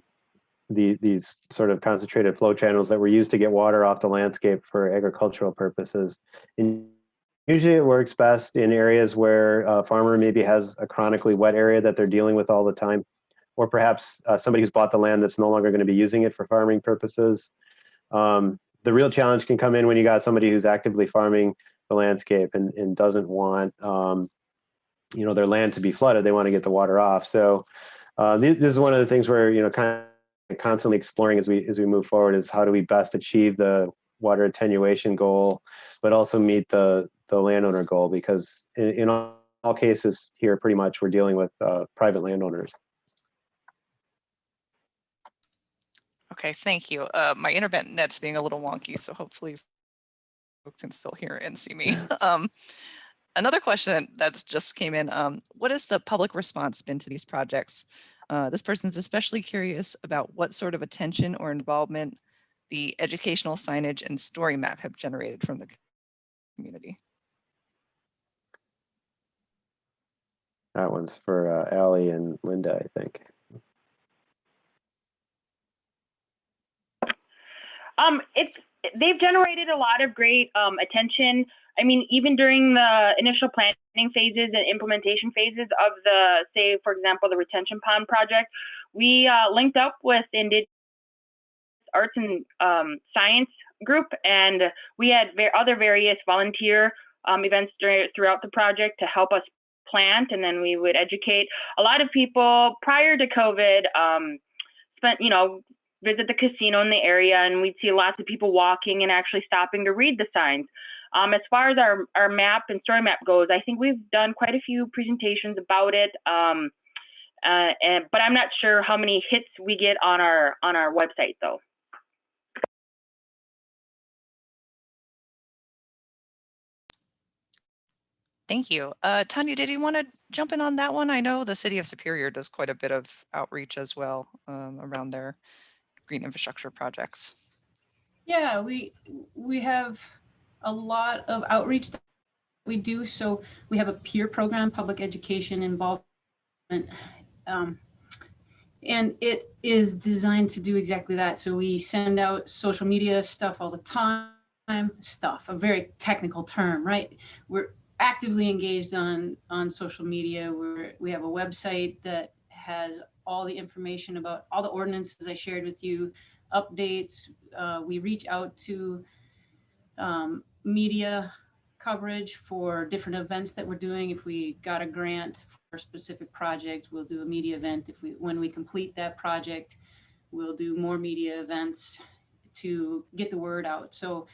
of concentrated flow channels that were used to get water off the landscape for agricultural purposes. And usually it works best in areas where a farmer maybe has a chronically wet area that they're dealing with all the time, or perhaps somebody who's bought the land that's no longer going to be using it for farming purposes. The real challenge can come in when you got somebody who's actively farming the landscape and doesn't want their land to be flooded. They want to get the water off. So this is one of the things where kind of constantly exploring as we move forward is how do we best achieve the water attenuation goal, but also meet the landowner goal, because in all cases here, pretty much we're dealing with private landowners. Okay, thank you. My internet net's being a little wonky, so hopefully folks can still hear and see me. Another question that's just came in, what has the public response been to these projects? This person's especially curious about what sort of attention or involvement the educational signage and story map have generated from the community. That one's for Allie and Linda, I think. They've generated a lot of great attention. I mean, even during the initial planning phases and implementation phases of the, say, for example, the retention pond project, we linked up with the Indigenous Arts and Science group, and we had other various volunteer events throughout the project to help us plant, and then we would educate. A lot of people prior to COVID spent, visit the casino in the area, and we'd see lots of people walking and actually stopping to read the signs. As far as our map and story map goes, I think we've done quite a few presentations about it, but I'm not sure how many hits we get on our website though. Thank you. Tanya, did you want to jump in on that one? I know the City of Superior does quite a bit of outreach as well around their green infrastructure projects. Yeah, we have a lot of outreach that we do. So we have a peer program, public education involvement, and it is designed to do exactly that. So we send out social media stuff all the time, a very technical term, right? We're actively engaged on social media. We have a website that has all the information about all the ordinances I shared with you, updates. We reach out to media coverage for different events that we're doing. If we got a grant for a specific project, we'll do a media event. When we complete that project, we'll do more media events to get the word out. So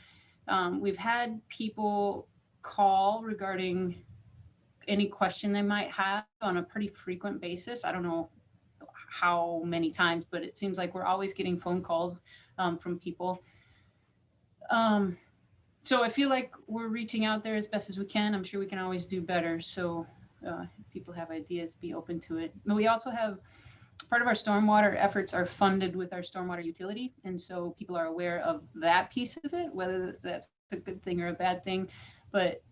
we've had people call regarding any question they might have on a pretty frequent basis. I don't know how many times, but it seems like we're always getting phone calls from people. So I feel like we're reaching out there as best as we can. I'm sure we can always do better. So if people have ideas, be open to it. But we also have part of our stormwater efforts are funded with our stormwater utility. And so people are aware of that piece of it, whether that's a good thing or a bad thing. But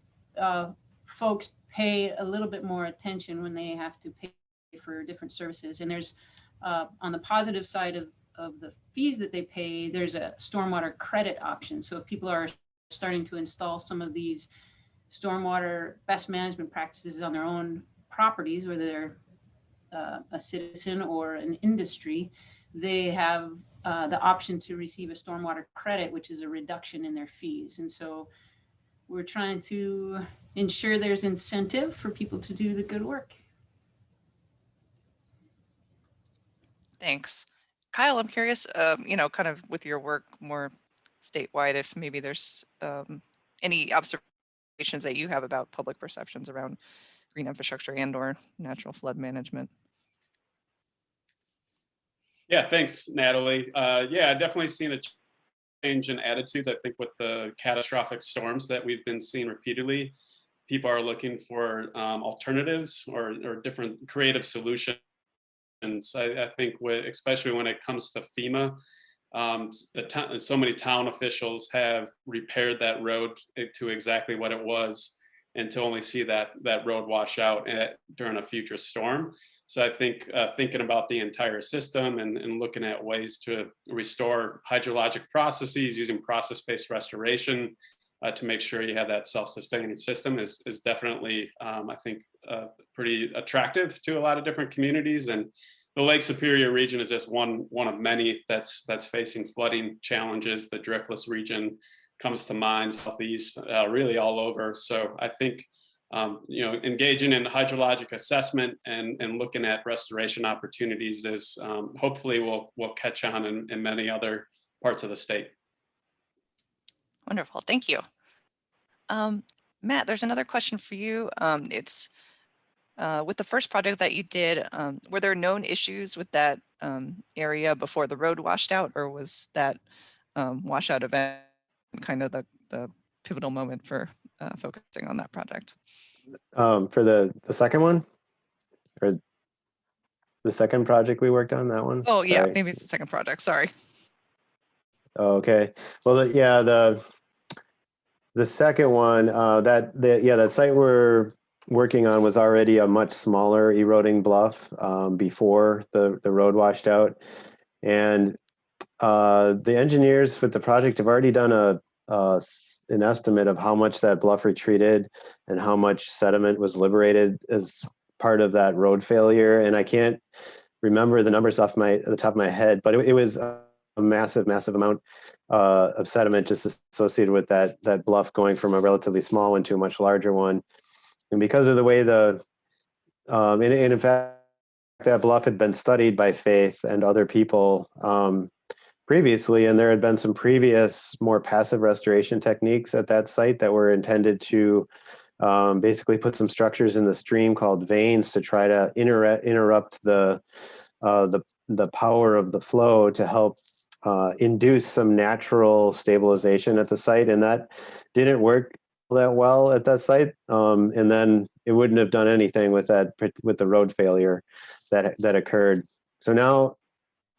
folks pay a little bit more attention when they have to pay for different services. And there's on the positive side of the fees that they pay, there's a stormwater credit option. So if people are starting to install some of these stormwater best management practices on their own properties, whether they're a citizen or an industry, they have the option to receive a stormwater credit, which is a reduction in their fees. And so we're trying to ensure there's incentive for people to do the good work. Thanks. Kyle, I'm curious, kind of with your work more statewide, if maybe there's any observations that you have about public perceptions around green infrastructure and/or natural flood management. Yeah, thanks, Natalie. Yeah, definitely seen a change in attitudes. I think with the catastrophic storms that we've been seeing repeatedly, people are looking for alternatives or different creative solutions. I think especially when it comes to FEMA, so many town officials have repaired that road to exactly what it was, and to only see that road wash out during a future storm. So I think thinking about the entire system and looking at ways to restore hydrologic processes using process-based restoration to make sure you have that self-sustaining system is definitely, I think, pretty attractive to a lot of different communities. And the Lake Superior region is just one of many that's facing flooding challenges. The driftless region comes to mind, Southeast, really all over. So I think engaging in hydrologic assessment and looking at restoration opportunities is hopefully will catch on in many other parts of the state. Wonderful, thank you. Matt, there's another question for you. It's with the first project that you did, were there known issues with that area before the road washed out, or was that washout event kind of the pivotal moment for focusing on that project? For the second one, or the second project we worked on, that one? Oh, yeah, Sorry. maybe it's the second project, sorry. Okay, well, the second one, that site we're working on was already a much smaller eroding bluff before the road washed out. And the engineers with the project have already done an estimate of how much that bluff retreated and how much sediment was liberated as part of that road failure. And I can't remember the numbers off the top of my head, but it was a massive amount of sediment just associated with that bluff going from a relatively small one to a much larger one. And because of the way and in fact, that bluff had been studied by Faith and other people previously, and there had been some previous more passive restoration techniques at that site that were intended to basically put some structures in the stream called veins to try to interrupt the power of the flow to help induce some natural stabilization at the site, and that didn't work that well at that site. And then it wouldn't have done anything with the road failure that occurred. So now,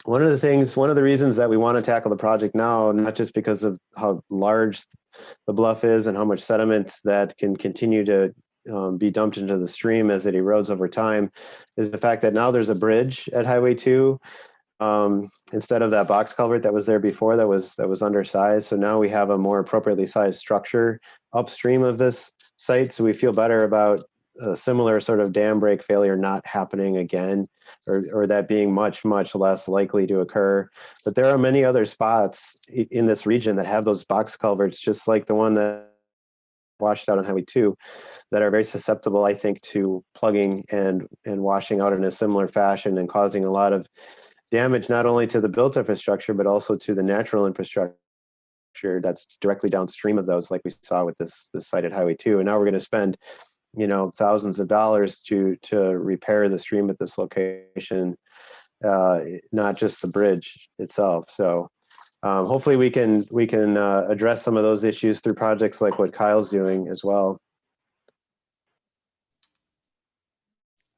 one of the reasons that we want to tackle the project now, not just because of how large the bluff is and how much sediment that can continue to be dumped into the stream as it erodes over time, is the fact that now there's a bridge at Highway 2 instead of that box culvert that was there before that was undersized. So now we have a more appropriately sized structure upstream of this site. So we feel better about a similar sort of dam break failure not happening again, or that being much less likely to occur. But there are many other spots in this region that have those box culverts, just like the one that washed out on Highway 2, that are very susceptible, I think, to plugging and washing out in a similar fashion and causing a lot of damage, not only to the built infrastructure, but also to the natural infrastructure that's directly downstream of those, like we saw with this site at Highway 2. And now we're going to spend thousands of dollars to repair the stream at this location, not just the bridge itself. So hopefully we can address some of those issues through projects like what Kyle's doing as well.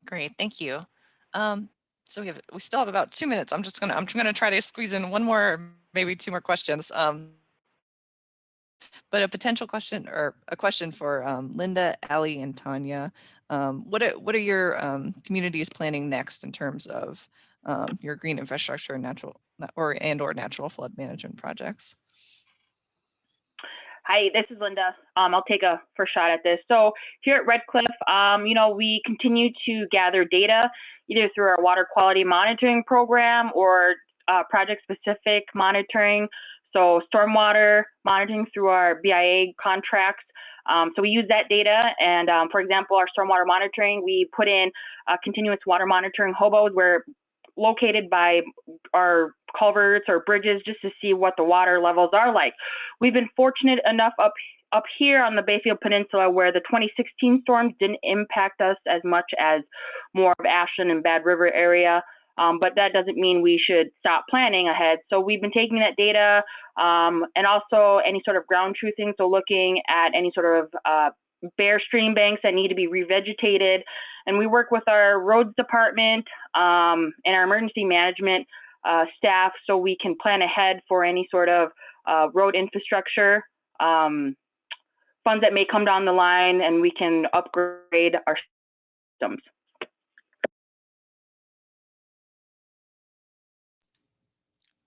Great, thank you. So we still have about 2 minutes. I'm gonna try to squeeze in one more, maybe two more questions. But a potential question, or a question for Linda, Ali, and Tanya. What are your communities planning next in terms of your green infrastructure and natural flood management projects? Hi, this is Linda. I'll take a first shot at this. So here at Red Cliff, we continue to gather data either through our water quality monitoring program or project-specific monitoring. So stormwater monitoring through our BIA contracts. So we use that data, and for example, our stormwater monitoring, we put in continuous water monitoring hobos where located by our culverts or bridges just to see what the water levels are like. We've been fortunate enough up here on the Bayfield Peninsula where the 2016 storms didn't impact us as much as more of Ashland and Bad River area. But that doesn't mean we should stop planning ahead. So we've been taking that data and also any sort of ground truthing. So looking at any sort of bare stream banks that need to be revegetated. And we work with our roads department and our emergency management staff so we can plan ahead for any sort of road infrastructure funds that may come down the line, and we can upgrade our systems.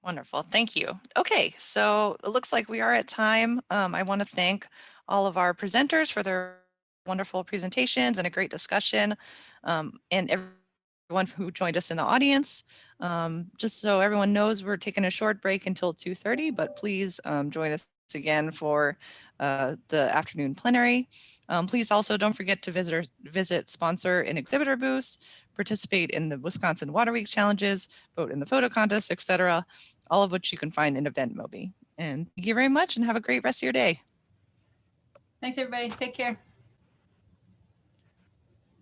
Wonderful, thank you. Okay, so it looks like we are at time. I want to thank all of our presenters for their wonderful presentations and a great discussion, and everyone who joined us in the audience. Just so everyone knows, we're taking a short break until 2:30, but please join us again for the afternoon plenary. Please also don't forget to visit sponsor and exhibitor booths, participate in the Wisconsin Water Week challenges, vote in the photo contest, etc. All of which you can find in EventMobi. And thank you very much and have a great rest of your day. Thanks, everybody. Take care.